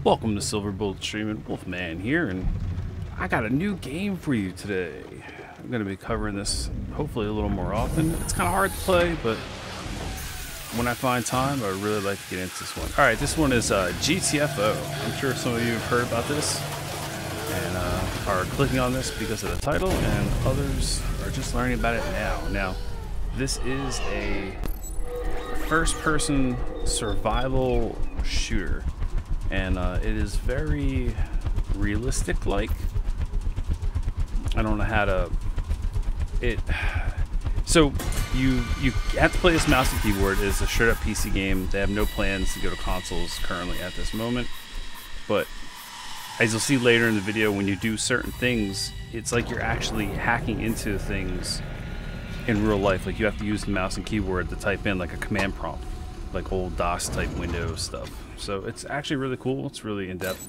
Welcome to Silver Bullet Streaming. Wolfman here, and I got a new game for you today. I'm going to be covering this hopefully a little more often. It's kind of hard to play, but when I find time, I really like to get into this one. Alright, this one is GTFO. I'm sure some of you have heard about this and are clicking on this because of the title, and others are just learning about it now. Now, this is a first-person survival shooter. And it is very realistic-like. I don't know how to... So you have to play this mouse and keyboard. It is a straight-up PC game. They have no plans to go to consoles currently at this moment. But as you'll see later in the video, when you do certain things, it's like you're actually hacking into things in real life. Like you have to use the mouse and keyboard to type in like a command prompt, like old DOS type Windows stuff. So it's actually really cool. It's really in-depth.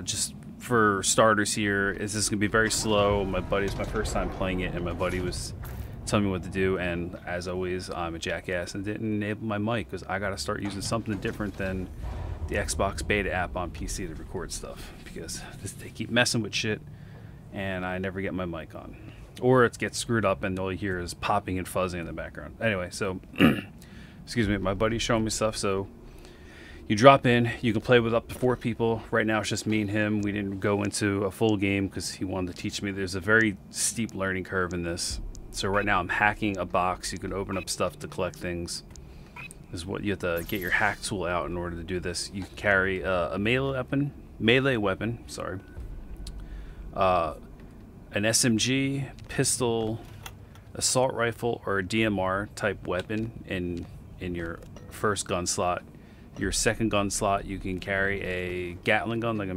Just for starters here, is this gonna be very slow. My buddy's my first time playing it, and my buddy was telling me what to do, and as always, I'm a jackass and didn't enable my mic because I gotta start using something different than the Xbox beta app on PC to record stuff, because they keep messing with shit and I never get my mic on. Or it gets screwed up and all you hear is popping and fuzzing in the background. Anyway, so excuse me, my buddy's showing me stuff. So you drop in, you can play with up to 4 people. Right now it's just me and him. We didn't go into a full game because he wanted to teach me. There's a very steep learning curve in this. So right now I'm hacking a box. You can open up stuff to collect things. This is what you have to get your hack tool out in order to do this. You can carry a melee weapon, sorry. An SMG, pistol, assault rifle, or a DMR type weapon in your first gun slot. Your second gun slot, you can carry a Gatling gun, like a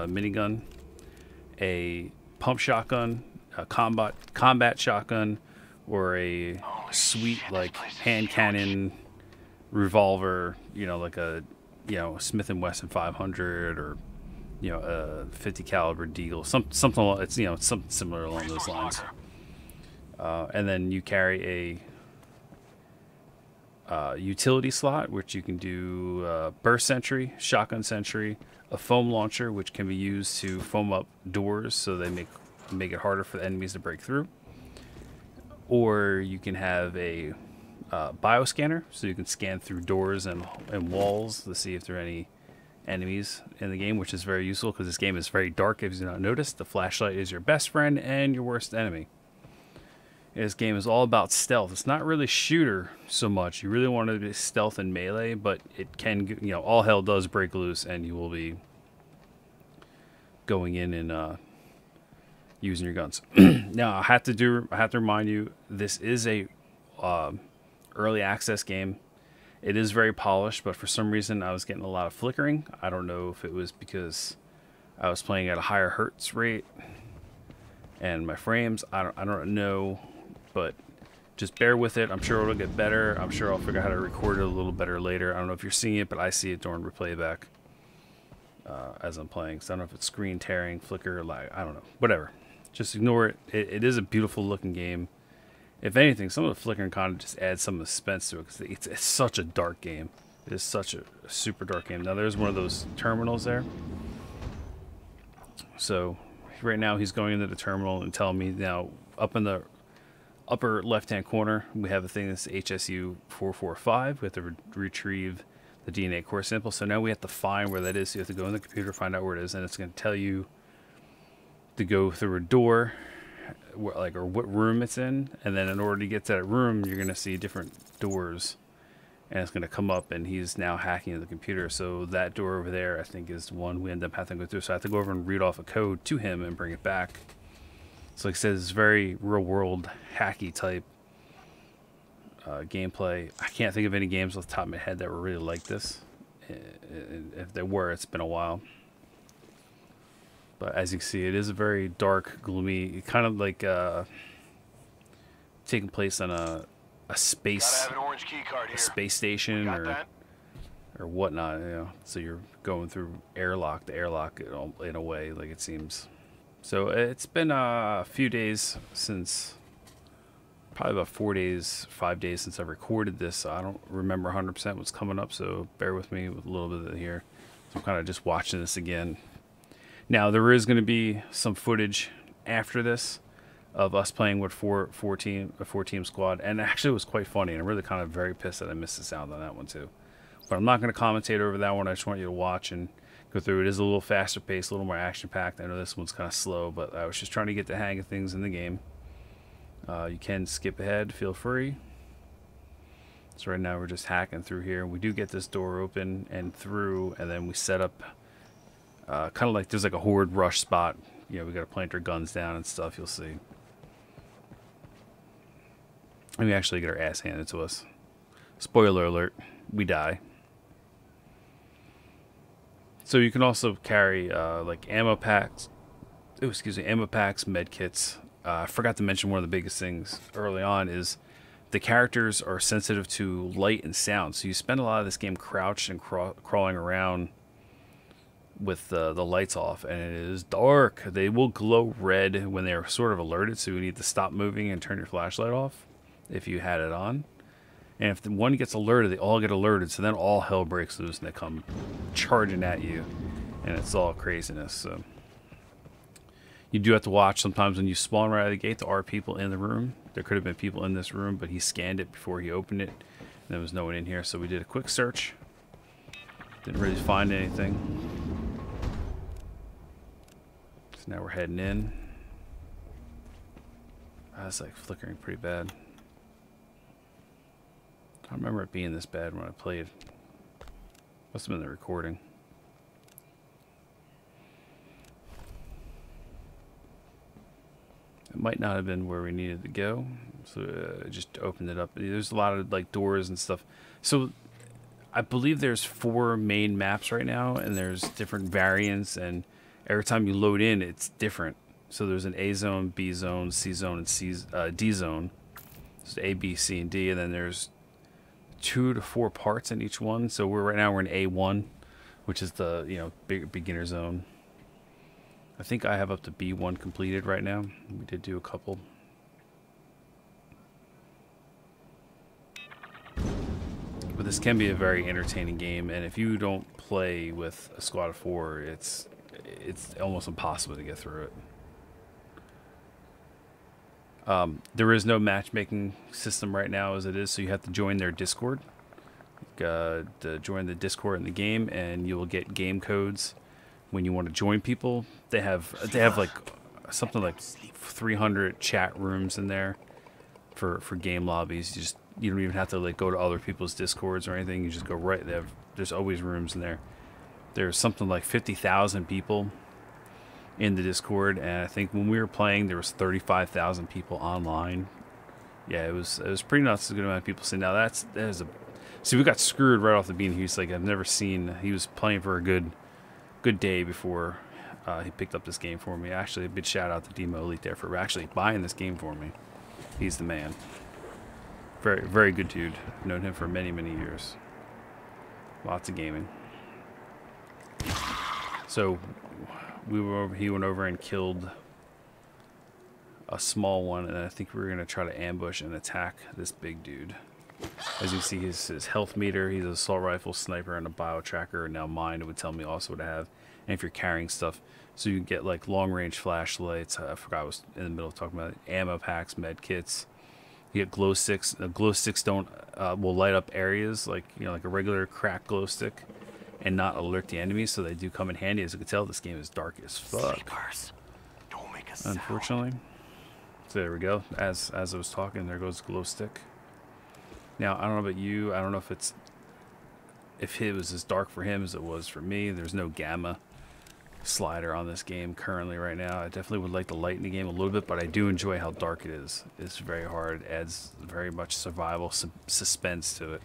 minigun, a pump shotgun, a combat shotgun, or a sweet like hand cannon revolver. You know, like a Smith & Wesson 500 or a 50 caliber Deagle, something like it's something similar along those lines. And then you carry a utility slot, which you can do burst sentry, shotgun sentry, a foam launcher, which can be used to foam up doors so they make it harder for the enemies to break through. Or you can have a bioscanner, so you can scan through doors and walls to see if there are any enemies in the game, which is very useful because this game is very dark. If you not noticed, the flashlight is your best friend and your worst enemy. This game is all about stealth. It's not really shooter so much. You really want to be stealth and melee, but it can, all hell does break loose and you will be going in and using your guns. Now I have to remind you, this is a early access game. It is very polished, but for some reason I was getting a lot of flickering. I don't know if it was because I was playing at a higher hertz rate and my frames. I don't know, but just bear with it. I'm sure it'll get better. I'm sure I'll figure out how to record it a little better later. I don't know if you're seeing it, but I see it during replayback as I'm playing. So I don't know if it's screen tearing, flicker, lag. I don't know. Whatever. Just ignore it. It is a beautiful looking game. If anything, some of the flickering kind of just adds some suspense to it because it's such a dark game. It is such a super dark game. Now there's one of those terminals there. So right now he's going into the terminal and telling me now up in the upper left-hand corner we have a thing that's HSU 445. We have to retrieve the DNA core sample. So now we have to find where that is. So you have to go in the computer, find out where it is, and it's going to tell you to go through a door, or what room it's in, and then in order to get to that room you're going to see different doors and it's going to come up, and he's now hacking the computer. So that door over there I think is the one we end up having to go through, so I have to go over and read off a code to him and bring it back. So like I said, it's very real world hacky type gameplay. I can't think of any games off the top of my head that were really like this. If there were, it's been a while. But as you can see, it is a very dark, gloomy, kind of like taking place on a space station or whatnot. So you're going through the airlock in a way, like it seems. So it's been a few days since, probably about 5 days since I recorded this. So I don't remember 100% what's coming up, so bear with me with a little bit of it here. I'm kind of just watching this again. Now, there is going to be some footage after this of us playing with a four-team squad, and actually it was quite funny, and I'm really kind of very pissed that I missed the sound on that one too. But I'm not going to commentate over that one. I just want you to watch and go through. It is a little faster paced, a little more action-packed. I know this one's kind of slow, but I was just trying to get the hang of things in the game. You can skip ahead, feel free. So right now we're just hacking through here. We do get this door open and through, and then we set up kind of like there's like a horde rush spot. You know, we got to plant our guns down and stuff, you'll see. And we actually get our ass handed to us. Spoiler alert, we die. So you can also carry like ammo packs. Oh, excuse me, ammo packs, med kits. I forgot to mention one of the biggest things early on is the characters are sensitive to light and sound. So you spend a lot of this game crouched and crawling around with the lights off, and it is dark. They will glow red when they're sort of alerted, so you need to stop moving and turn your flashlight off if you had it on. And if the one gets alerted, they all get alerted, so then all hell breaks loose and they come charging at you, and it's all craziness. So you do have to watch sometimes when you spawn right out of the gate. There are people in the room. There could have been people in this room, but he scanned it before he opened it, and there was no one in here. So we did a quick search. Didn't really find anything. So now we're heading in. It's like flickering pretty bad. I don't remember it being this bad when I played. Must have been the recording. It might not have been where we needed to go, so I just opened it up. There's a lot of like doors and stuff. So I believe there's 4 main maps right now, and there's different variants, and every time you load in, it's different. So there's an A zone, B zone, C zone, and D zone. So A, B, C, and D, and then there's 2 to 4 parts in each one. So right now we're in A1, which is the big beginner zone. I think I have up to B1 completed right now. We did do a couple. But this can be a very entertaining game, and if you don't play with a squad of 4, it's almost impossible to get through it. There is no matchmaking system right now as it is, so you have to join their Discord. To join the Discord in the game, and you will get game codes when you want to join people. They have like something like 300 chat rooms in there for game lobbies. You don't even have to like go to other people's Discords or anything. You just go right. There's always rooms in there. There's something like 50,000 people in the Discord, and I think when we were playing there was 35,000 people online. Yeah, it was pretty nuts. A good amount of people. So now see, we got screwed right off the beat. He's like, I've never seen. He was playing for a good day before he picked up this game for me. Actually, a big shout out to Demo Elite there for actually buying this game for me. He's the man. Very, very good dude. I've known him for many, many years. Lots of gaming. So he went over and killed a small one, and I think we were going to try to ambush and attack this big dude. As you see, his health meter, he's an assault rifle, sniper, and a bio tracker. Now mine, it would tell me also what to have. And if you're carrying stuff, so you can get like long range flashlights. I forgot I was in the middle of talking about it. Ammo packs, med kits. You get glow sticks. Glow sticks will light up areas like like a regular crack glow stick, and not alert the enemies. So they do come in handy. As you can tell, this game is dark as fuck. Don't make a sound. Unfortunately. So there we go. As I was talking, there goes the glow stick. Now, I don't know about you. I don't know if it was as dark for him as it was for me. There's no gamma slider on this game currently right now. I definitely would like to lighten the game a little bit, but I do enjoy how dark it is. It's very hard. It adds very much survival suspense to it.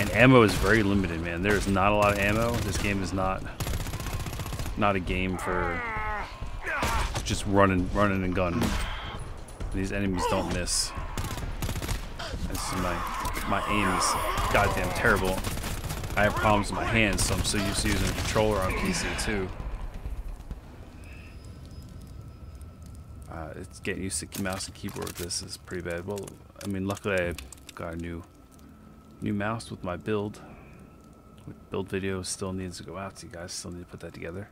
And ammo is very limited, man. There's not a lot of ammo. This game is not a game for just running and gunning. These enemies don't miss. This is my aim is goddamn terrible. I have problems with my hands, so I'm so used to using a controller on PC too. It's getting used to mouse and keyboard with this is pretty bad. Well, I mean, luckily I got a new mouse with my build. Build video still needs to go out, so you guys still need to put that together,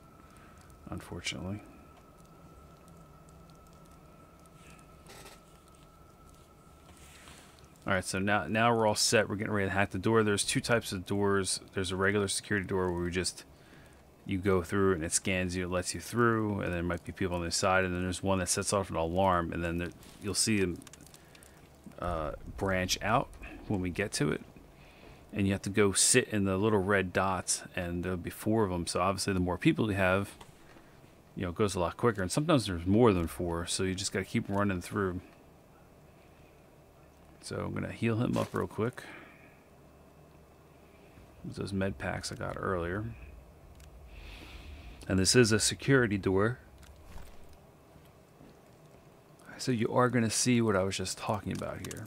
unfortunately. Alright, so now we're all set. We're getting ready to hack the door. There's two types of doors. There's a regular security door where you go through and it scans you, it lets you through, and there might be people on the side, and then there's one that sets off an alarm, and then you'll see them branch out when we get to it, and you have to go sit in the little red dots, and there'll be 4 of them, so obviously the more people you have, you know, it goes a lot quicker, and sometimes there's more than 4, so you just got to keep running through. So I'm going to heal him up real quick. Those med packs I got earlier. And this is a security door. So you are going to see what I was just talking about here.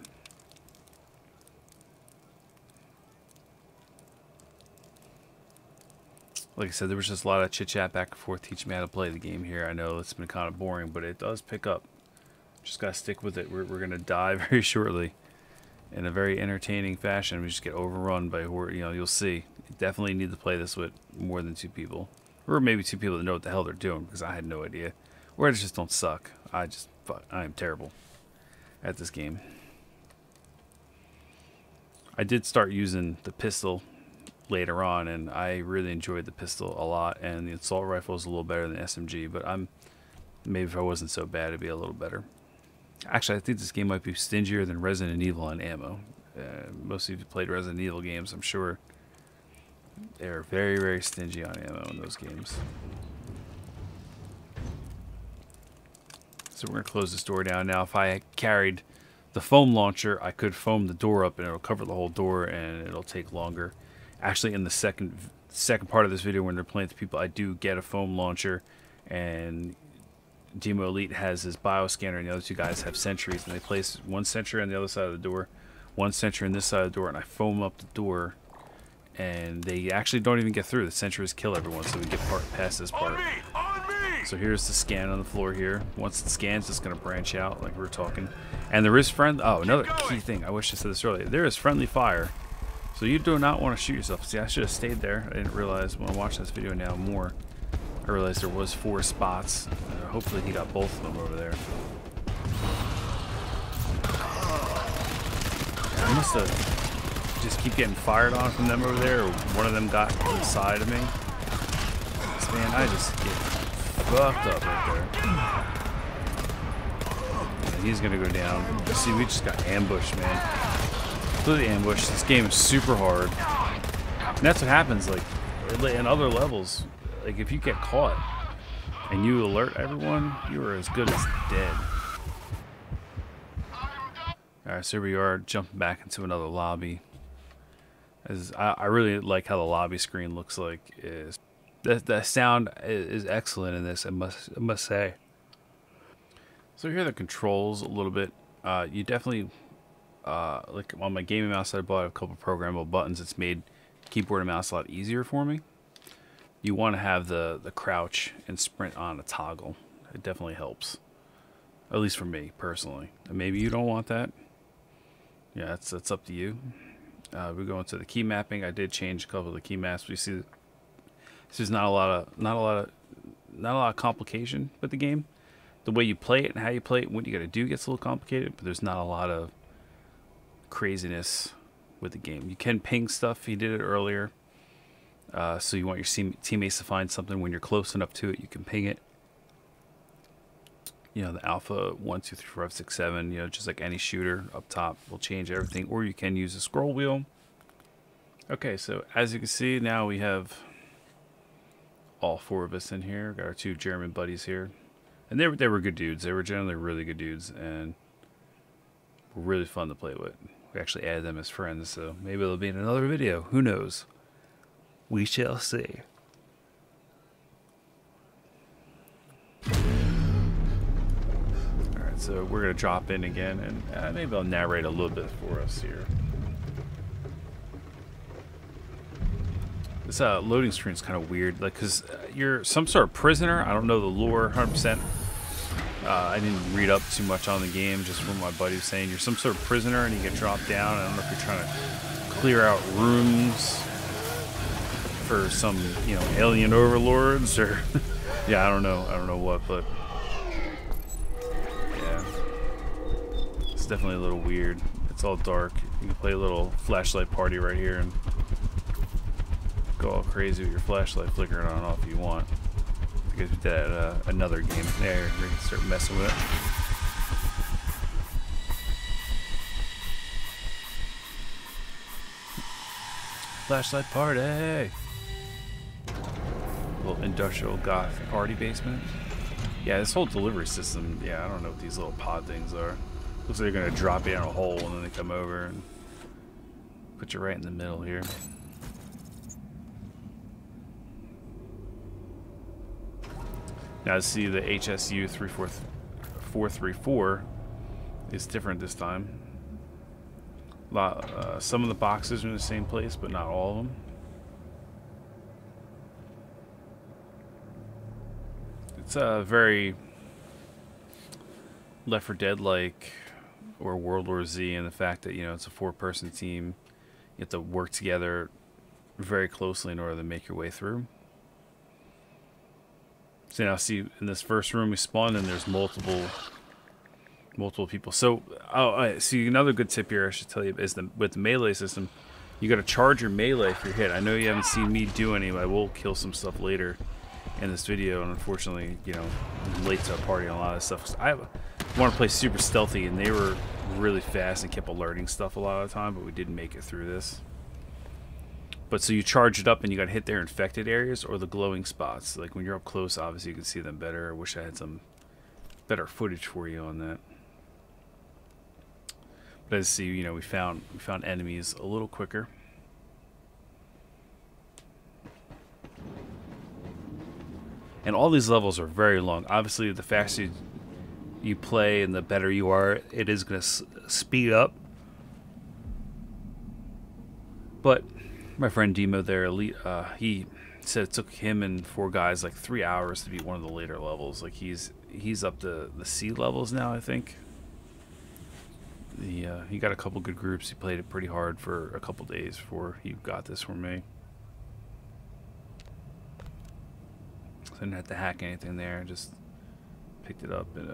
Like I said, there was just a lot of chit-chat back and forth teaching me how to play the game here. I know it's been kind of boring, but it does pick up. Just got to stick with it. We're going to die very shortly in a very entertaining fashion. We just get overrun by horror. You know, you'll see. You definitely need to play this with more than 2 people. Or maybe 2 people that know what the hell they're doing, because I had no idea. Or I just don't suck. I am terrible at this game. I did start using the pistol later on, and I really enjoyed the pistol a lot, and the assault rifle is a little better than the SMG, but maybe if I wasn't so bad, it'd be a little better. Actually, I think this game might be stingier than Resident Evil on ammo. Most of you played Resident Evil games, I'm sure. They're very, very stingy on ammo in those games. So we're going to close this door down. Now, if I carried the foam launcher, I could foam the door up and it'll cover the whole door and it'll take longer. Actually, in the second part of this video when they're playing with people, I do get a foam launcher, and Demo Elite has his bioscanner, and the other 2 guys have sentries, and they place 1 sentry on the other side of the door, 1 sentry on this side of the door, and I foam up the door, and they actually don't even get through. The sentries kill everyone, so we get past this part. On me! So here's the scan on the floor here. Once it scans, it's going to branch out like we were talking. And there is another key thing. I wish I said this earlier. There is friendly fire. So you do not want to shoot yourself. See, I should have stayed there. I didn't realize when I watched this video now more. I realized there was 4 spots. Hopefully he got both of them over there. I must have just keep getting fired on from them over there, or one of them got to the side of me. Man, I just get fucked up right there. And he's gonna go down. See, we just got ambushed, man. Completely ambushed. This game is super hard. And that's what happens, like, in other levels. Like, if you get caught and you alert everyone, you are as good as dead. Alright, so here we are, jumping back into another lobby. I really like how the lobby screen looks like. The sound is excellent in this, I must say. So here are the controls a little bit. You definitely, like on my gaming mouse, I bought a couple programmable buttons. It's made keyboard and mouse a lot easier for me. You want to have the crouch and sprint on a toggle. It definitely helps. At least for me, personally. And maybe you don't want that. Yeah, that's up to you. We go into the key mapping. I did change a couple of the key maps. We see there's not a lot of complication with the game. The way you play it and how you play it, what you got to do gets a little complicated, but there's not a lot of craziness with the game. You can ping stuff. He did it earlier. So you want your teammates to find something. When you're close enough to it, you can ping it. You know, the alpha 1, 2, 3, 4, 5, 6, 7, you know, just like any shooter up top will change everything. Or you can use a scroll wheel. Okay, so as you can see, now we have all 4 of us in here. Got our 2 German buddies here. And they were good dudes. They were generally really good dudes and were really fun to play with. We actually added them as friends, so maybe they'll be in another video. Who knows? We shall see. Alright, so we're going to drop in again, and maybe I'll narrate a little bit for us here. This loading screen is kind of weird, like, because you're some sort of prisoner. I don't know the lore 100%. I didn't read up too much on the game, just from my buddy was saying you're some sort of prisoner and you get dropped down. I don't know if you're trying to clear out rooms for some, you know, alien overlords or yeah, I don't know what, but yeah, it's definitely a little weird. It's all dark. You can play a little flashlight party right here and go all crazy with your flashlight flickering on and off if you want. Because we did at another game there, we can start messing with it. Flashlight party! Little industrial goth party basement. Yeah, this whole delivery system, yeah, I don't know what these little pod things are. Looks like they're gonna drop you in a hole and then they come over and put you right in the middle here. Now see the HSU 434 is different this time. Some of the boxes are in the same place, but not all of them. It's a very Left 4 Dead-like or World War Z in the fact that, you know, it's a 4-person team. You have to work together very closely in order to make your way through. So now see in this first room we spawned in, there's multiple people. So see, another good tip here I should tell you is with the melee system, you got to charge your melee if you're hit. I know you haven't seen me do any, but I will kill some stuff later in this video, and unfortunately, you know, I'm late to a party on a lot of stuff. 'Cause I want to play super stealthy, and they were really fast and kept alerting stuff a lot of the time, but we didn't make it through this. But so you charge it up and you got to hit their infected areas or the glowing spots. Like when you're up close, obviously you can see them better. I wish I had some better footage for you on that. But as you see, you know, we found enemies a little quicker. And all these levels are very long. Obviously, the faster you play and the better you are, it is going to speed up. But my friend Demo there, he said it took him and 4 guys like 3 hours to beat one of the later levels. Like he's up to the C levels now, I think. He got a couple good groups. He played it pretty hard for a couple days before he got this from me. So I didn't have to hack anything there. Just picked it up, and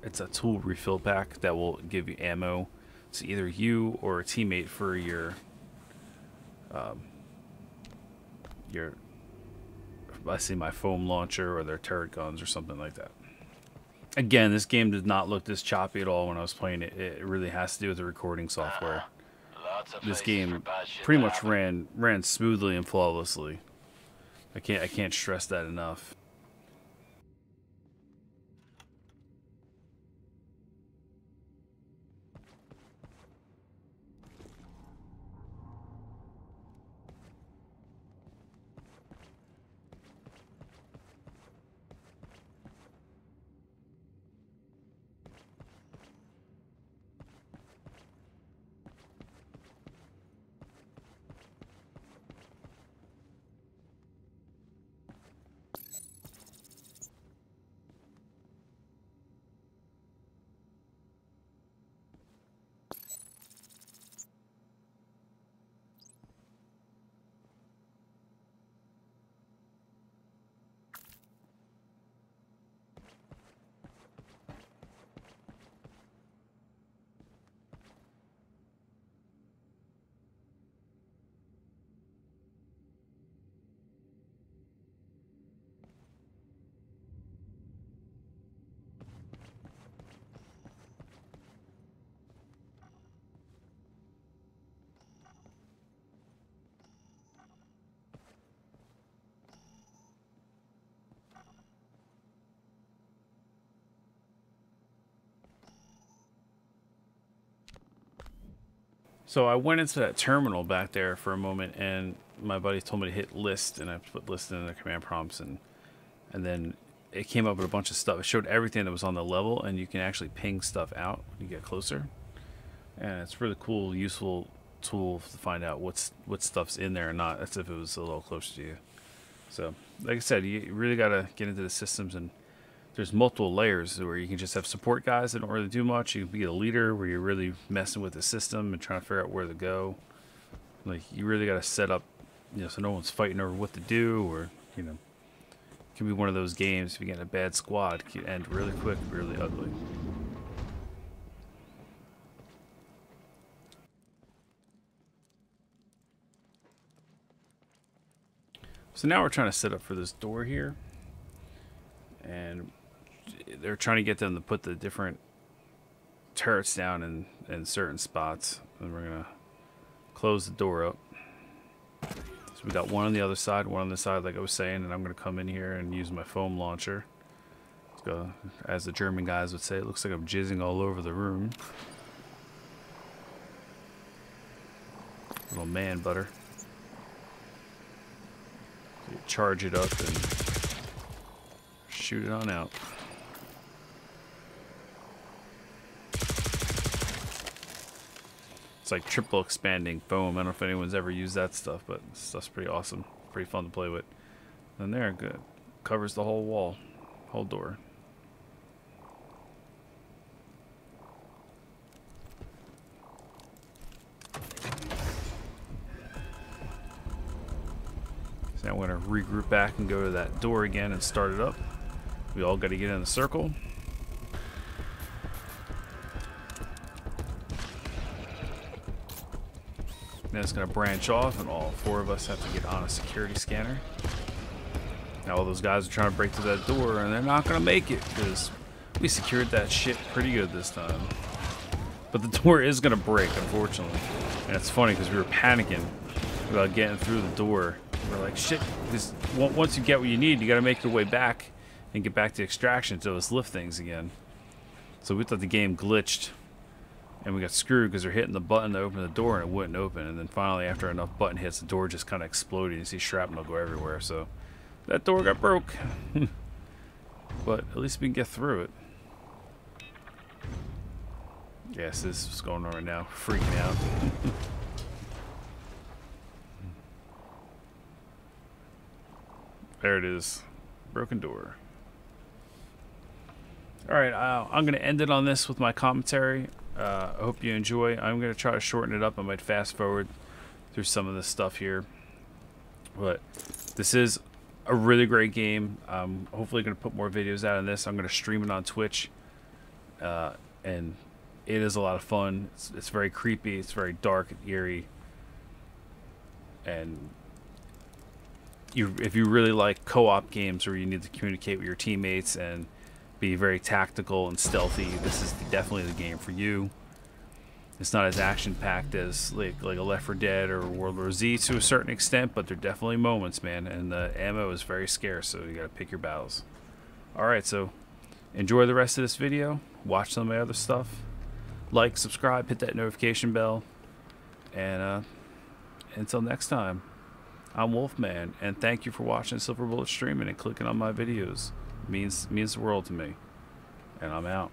it's a tool refill pack that will give you ammo to either you or a teammate for your I see my foam launcher or their turret guns or something like that. Again, this game did not look this choppy at all when I was playing it. It really has to do with the recording software. This game pretty much ran smoothly and flawlessly. I can't stress that enough. So I went into that terminal back there for a moment, and my buddy told me to hit list, and I put list in the command prompts, and then it came up with a bunch of stuff. It showed everything that was on the level, and you can actually ping stuff out when you get closer. And it's a really cool, useful tool to find out what stuff's in there or not. That's if it was a little closer to you. So, like I said, you really got to get into the systems, and there's multiple layers where you can just have support guys that don't really do much. You can be a leader where you're really messing with the system and trying to figure out where to go. Like, you really got to set up You know, so no one's fighting over what to do, or, you know, it can be one of those games, if you get in a bad squad, it can end really quick, really ugly. So now we're trying to set up for this door here, and they're trying to get them to put the different turrets down in certain spots, and we're gonna close the door up. So we got one on the other side, one on this side, like I was saying, and I'm gonna come in here and use my foam launcher. Let's go, as the German guys would say, it looks like I'm jizzing all over the room. Little man butter. So you charge it up and shoot it on out. It's like triple expanding foam. I don't know if anyone's ever used that stuff, but stuff's pretty awesome. Pretty fun to play with. And there, good. Covers the whole wall, whole door. So now I'm going to regroup back and go to that door again and start it up. We all got to get in a circle. Then it's going to branch off, and all four of us have to get on a security scanner. Now all those guys are trying to break through that door, and they're not going to make it, because we secured that shit pretty good this time. But the door is going to break, unfortunately. And it's funny, because we were panicking about getting through the door. We're like, shit, because once you get what you need, you got to make your way back and get back to extraction to us lift things again. So we thought the game glitched. And we got screwed because they're hitting the button to open the door and it wouldn't open. And then finally, after enough button hits, the door just kind of exploded. You see shrapnel go everywhere. So that door got broke. But at least we can get through it. Yes, this is going on right now. Freaking out. There it is. Broken door. Alright, I'm going to end it on this with my commentary. I hope you enjoy. I'm going to try to shorten it up. I might fast forward through some of this stuff here. But this is a really great game. I'm hopefully going to put more videos out on this. I'm going to stream it on Twitch. And it is a lot of fun. It's very creepy. It's very dark and eerie. And if you really like co-op games where you need to communicate with your teammates and be very tactical and stealthy, this is definitely the game for you. It's not as action-packed as like a Left 4 Dead or World War Z to a certain extent, but there are definitely moments, man, and the ammo is very scarce, so you gotta pick your battles. Alright, so enjoy the rest of this video, watch some of my other stuff, like, subscribe, hit that notification bell, and until next time, I'm Wolfman, and thank you for watching Silver Bullet Streaming and clicking on my videos. Means the world to me. And I'm out.